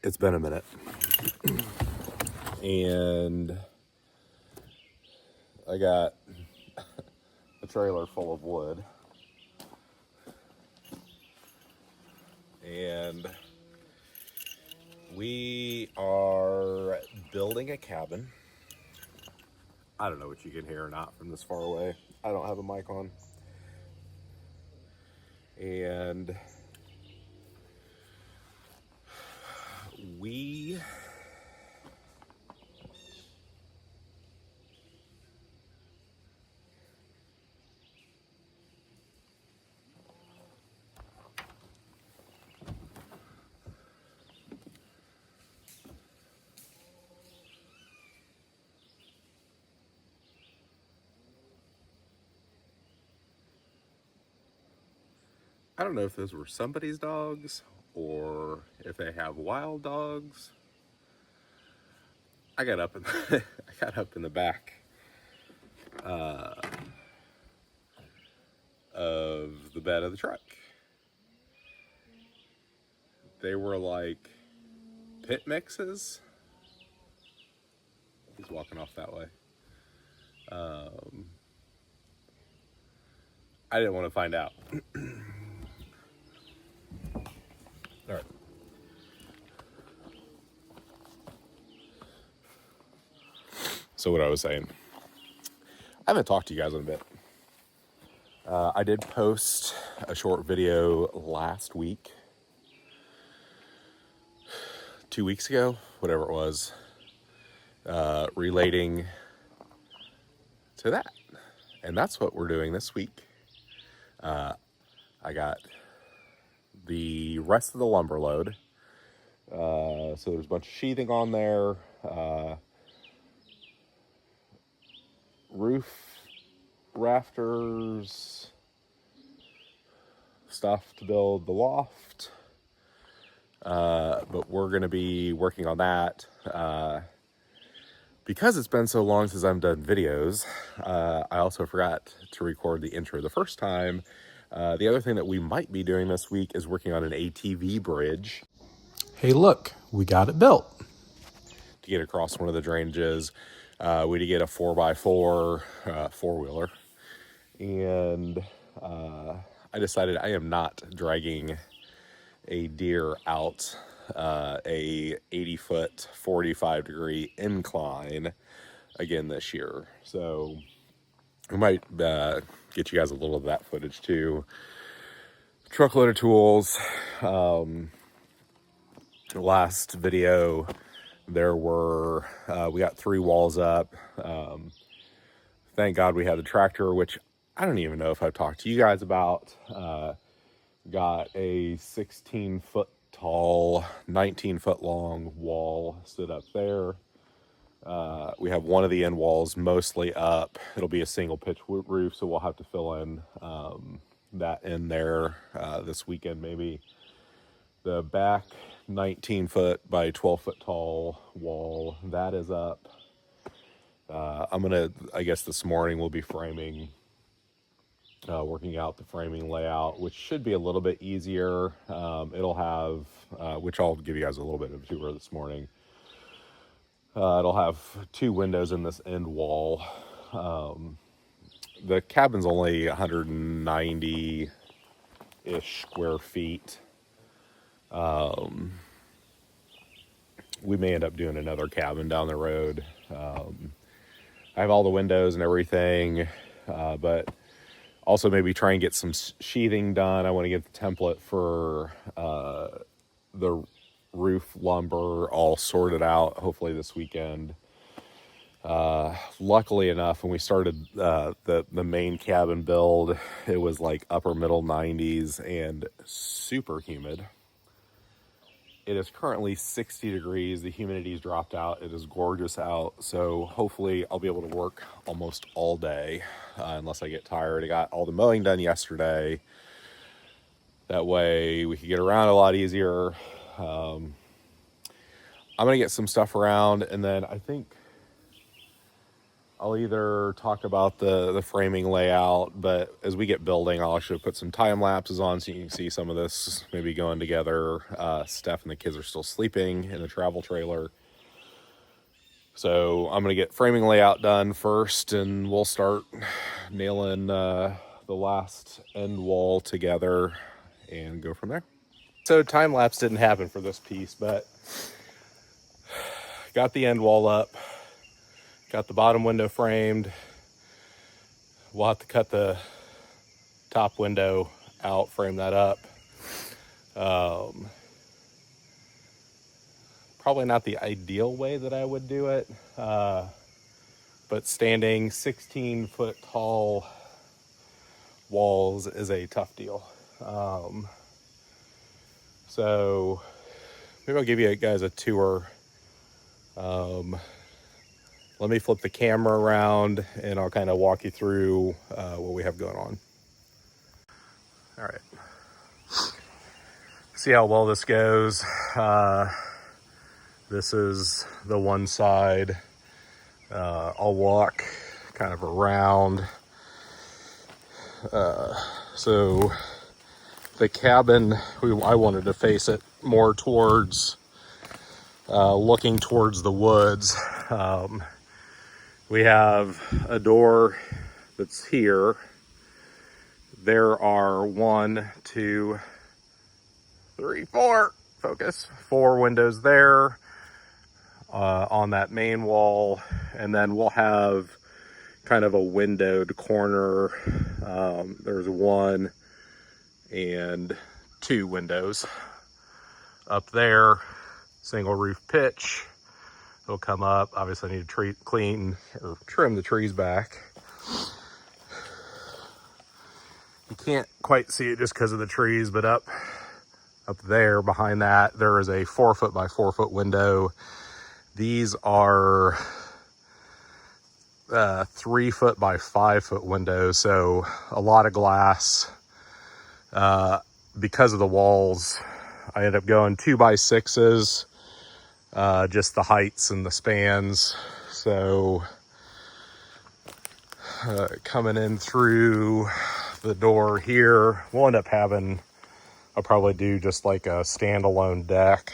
It's been a minute. And I got a trailer full of wood. And we are building a cabin. I don't know what you can hear or not from this far away. I don't have a mic on. And we I don't know if those were somebody's dogs or if they have wild dogs. I got up in the, I got up in the back of the bed of the truck. They were like pit mixes. He's walking off that way. I didn't want to find out. All right. So what I was saying, I haven't talked to you guys in a bit. I did post a short video last week, 2 weeks ago, whatever it was, relating to that. And that's what we're doing this week. I got the rest of the lumber load. So there's a bunch of sheathing on there. Roof rafters, stuff to build the loft. But we're going to be working on that. Because it's been so long since I've done videos, I also forgot to record the intro the first time. The other thing that we might be doing this week is working on an ATV bridge. Hey, look, we got it built. To get across one of the drainages. We did get a 4x4 four-wheeler. And I decided I am not dragging a deer out a 80-foot, 45-degree incline again this year. So we might get you guys a little of that footage too. Truckload of tools. Last video, there were, we got 3 walls up. Thank God we had the tractor, which I don't even know if I've talked to you guys about. Got a 16-foot tall, 19-foot long wall stood up there. We have one of the end walls mostly up. It'll be a single pitch roof, so we'll have to fill in that in there this weekend maybe. The back 19-foot by 12-foot tall wall, that is up. I guess this morning we'll be framing, working out the framing layout, which should be a little bit easier. It'll have, which I'll give you guys a little bit of a tour this morning. It'll have 2 windows in this end wall. The cabin's only 190-ish square feet. We may end up doing another cabin down the road. I have all the windows and everything, but also maybe try and get some sheathing done. I want to get the template for the roof lumber all sorted out, hopefully this weekend. Luckily enough, when we started the main cabin build, it was like upper middle 90s and super humid. It is currently 60 degrees. The humidity's dropped out. It is gorgeous out. So hopefully I'll be able to work almost all day unless I get tired. I got all the mowing done yesterday. That way we can get around a lot easier. I'm going to get some stuff around, and then I think I'll either talk about the framing layout, but as we get building, I'll actually put some time lapses on so you can see some of this maybe going together. Steph and the kids are still sleeping in the travel trailer. So I'm going to get framing layout done first, and we'll start nailing the last end wall together and go from there. So time lapse didn't happen for this piece, but got the end wall up, got the bottom window framed. We'll have to cut the top window out, frame that up. Probably not the ideal way that I would do it, but standing 16-foot tall walls is a tough deal. So maybe I'll give you guys a tour. Let me flip the camera around and I'll kind of walk you through what we have going on. All right. See how well this goes. This is the one side. I'll walk kind of around. So the cabin, I wanted to face it more towards, looking towards the woods. We have a door that's here. There are 1, 2, 3, 4, focus, 4 windows there on that main wall. And then we'll have kind of a windowed corner. There's 1 and 2 windows up there, single roof pitch. It'll come up. Obviously I need to clean or trim the trees back. You can't quite see it just because of the trees, but up there behind that, there is a 4-foot by 4-foot window. These are 3-foot by 5-foot windows, so a lot of glass. Because of the walls, I ended up going 2x6s, just the heights and the spans. So coming in through the door here, we'll end up having, I'll probably do just like a standalone deck.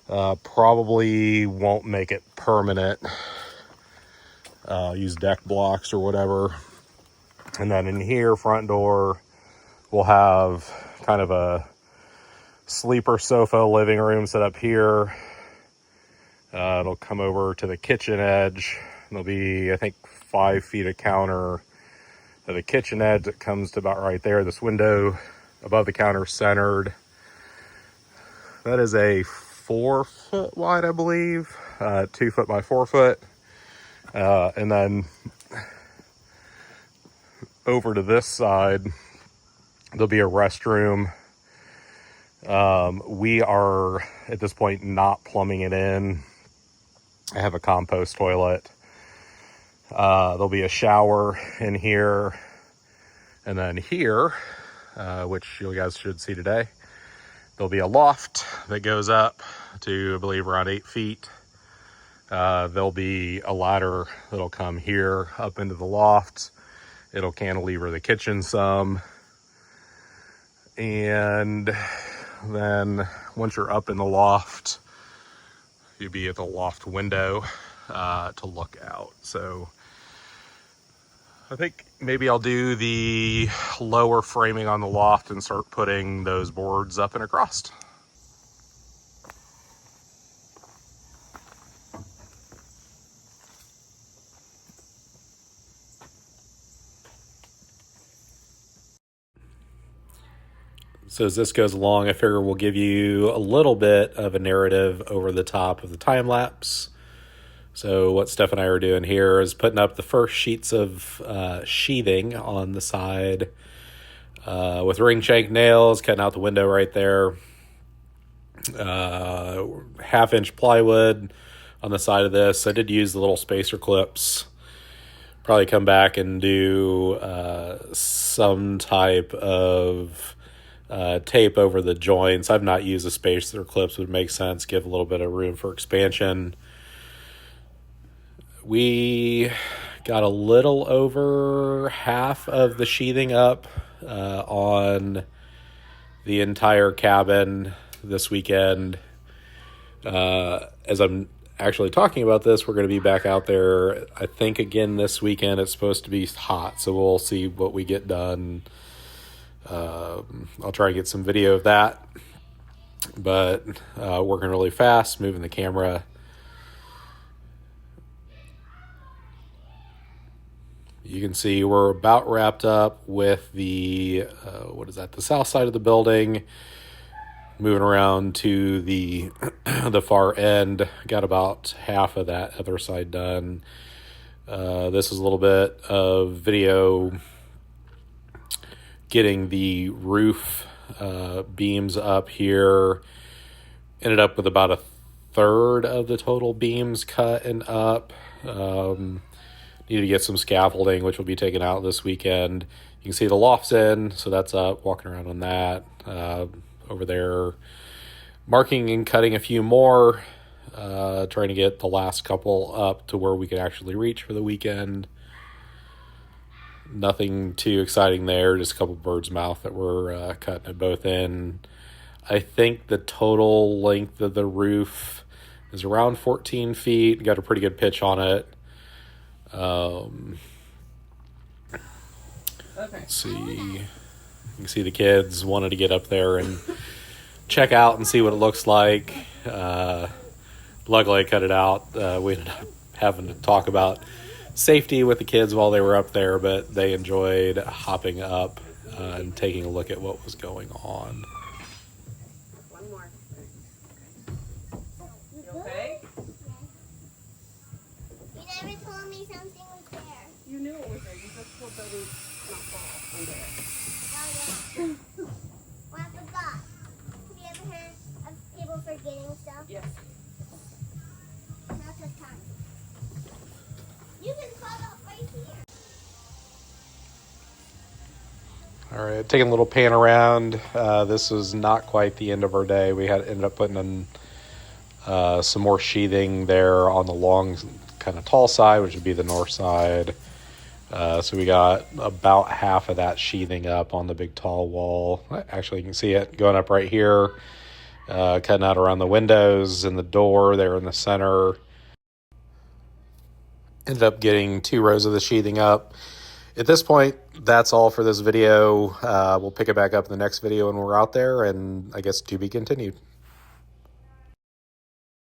Probably won't make it permanent. Use deck blocks or whatever. And then in here, front door, we'll have kind of a sleeper sofa living room set up here. It'll come over to the kitchen edge. There'll be, I think, 5 feet of counter at the kitchen edge that comes to about right there. This window above the counter centered. That is a 4-foot wide, I believe, 2-foot by 4-foot. And then over to this side, there'll be a restroom. We are at this point not plumbing it in. I have a compost toilet. There'll be a shower in here. And then here, which you guys should see today, there'll be a loft that goes up to, I believe, around 8 feet. There'll be a ladder that'll come here up into the loft. It'll cantilever the kitchen some. And then once you're up in the loft, you'll be at the loft window to look out. So I think maybe I'll do the lower framing on the loft and start putting those boards up and across. So as this goes along, I figure we'll give you a little bit of a narrative over the top of the time lapse. So what Steph and I are doing here is putting up the first sheets of sheathing on the side with ring shank nails, cutting out the window right there. 1/2-inch plywood on the side of this. I did use the little spacer clips. Probably come back and do some type of tape over the joints. I've not used the spacer clips, would make sense, give a little bit of room for expansion. We got a little over half of the sheathing up on the entire cabin this weekend. As I'm actually talking about this, we're going to be back out there, I think, again this weekend. It's supposed to be hot, so we'll see what we get done. I'll try and get some video of that, but working really fast, moving the camera. You can see we're about wrapped up with the, the south side of the building. Moving around to the the far end, got about half of that other side done. This is a little bit of video getting the roof beams up here. Ended up with about a third of the total beams cut and up. Need to get some scaffolding, which will be taken out this weekend. You can see the loft's in, so that's up, walking around on that. Over there, marking and cutting a few more, trying to get the last couple up to where we could actually reach for the weekend. Nothing too exciting there, just a couple bird's mouth that we're cutting at both in. I think the total length of the roof is around 14 feet. Got a pretty good pitch on it. Let's see. You can see the kids wanted to get up there and check out and see what it looks like. Luckily, I cut it out. We ended up having to talk about safety with the kids while they were up there, but they enjoyed hopping up and taking a look at what was going on. One more. You okay? You never told me something was there. You knew it was there. You just told Buddy not fall under it. Oh, yeah. Well, I forgot. Have you ever heard of people forgetting stuff? Yes. Not this time. You can cut off right here. All right, taking a little pan around. This was not quite the end of our day. We ended up putting in some more sheathing there on the long, kind of tall side, which would be the north side. So we got about half of that sheathing up on the big tall wall. Actually, you can see it going up right here, cutting out around the windows and the door there in the center. Ended up getting 2 rows of the sheathing up. At this point, that's all for this video. We'll pick it back up in the next video when we're out there, and I guess to be continued.